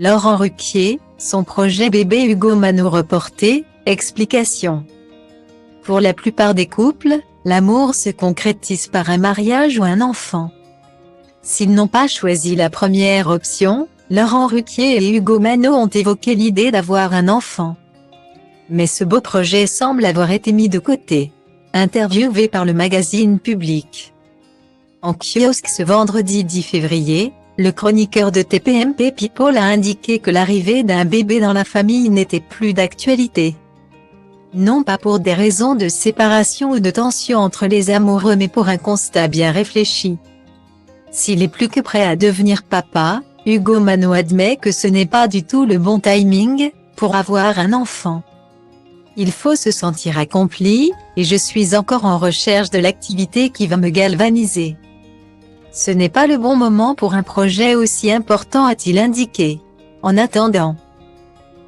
Laurent Ruquier, son projet bébé Hugo Mano reporté, explication. Pour la plupart des couples, l'amour se concrétise par un mariage ou un enfant. S'ils n'ont pas choisi la première option, Laurent Ruquier et Hugo Mano ont évoqué l'idée d'avoir un enfant. Mais ce beau projet semble avoir été mis de côté. Interviewé par le magazine Public. En kiosque ce vendredi 10 février, le chroniqueur de TPMP People a indiqué que l'arrivée d'un bébé dans la famille n'était plus d'actualité. Non pas pour des raisons de séparation ou de tension entre les amoureux mais pour un constat bien réfléchi. S'il est plus que prêt à devenir papa, Hugo Mano admet que ce n'est pas du tout le bon timing pour avoir un enfant. Il faut se sentir accompli, et je suis encore en recherche de l'activité qui va me galvaniser. Ce n'est pas le bon moment pour un projet aussi important, a-t-il indiqué. En attendant,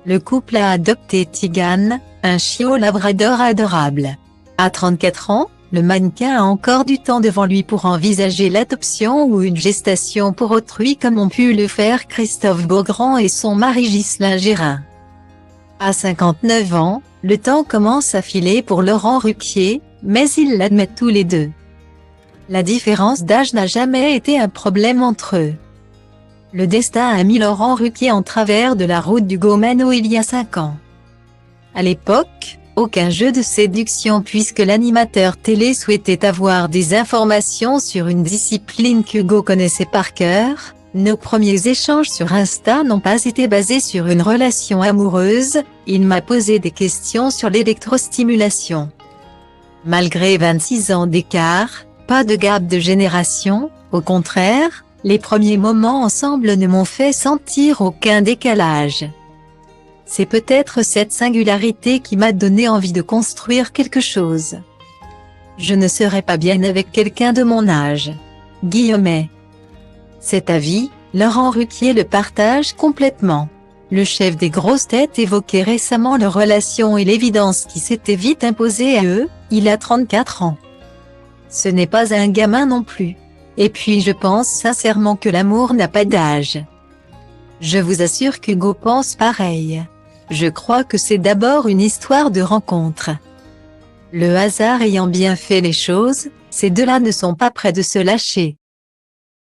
le couple a adopté Tigane, un chiot labrador adorable. À 34 ans, le mannequin a encore du temps devant lui pour envisager l'adoption ou une gestation pour autrui comme ont pu le faire Christophe Beaugrand et son mari Ghislain Gérin. À 59 ans, le temps commence à filer pour Laurent Ruquier, mais ils l'admettent tous les deux. La différence d'âge n'a jamais été un problème entre eux. Le destin a mis Laurent Ruquier en travers de la route d'Hugo Mano il y a 5 ans. À l'époque, aucun jeu de séduction puisque l'animateur télé souhaitait avoir des informations sur une discipline qu'Hugo connaissait par cœur. Nos premiers échanges sur Insta n'ont pas été basés sur une relation amoureuse, il m'a posé des questions sur l'électrostimulation. Malgré 26 ans d'écart, pas de gap de génération, au contraire, les premiers moments ensemble ne m'ont fait sentir aucun décalage. C'est peut-être cette singularité qui m'a donné envie de construire quelque chose. Je ne serais pas bien avec quelqu'un de mon âge. Guillemets. Cet avis, Laurent Ruquier le partage complètement. Le chef des grosses têtes évoquait récemment leur relation et l'évidence qui s'était vite imposée à eux, il a 34 ans. Ce n'est pas un gamin non plus. Et puis je pense sincèrement que l'amour n'a pas d'âge. Je vous assure qu'Hugo pense pareil. Je crois que c'est d'abord une histoire de rencontre. Le hasard ayant bien fait les choses, ces deux-là ne sont pas près de se lâcher.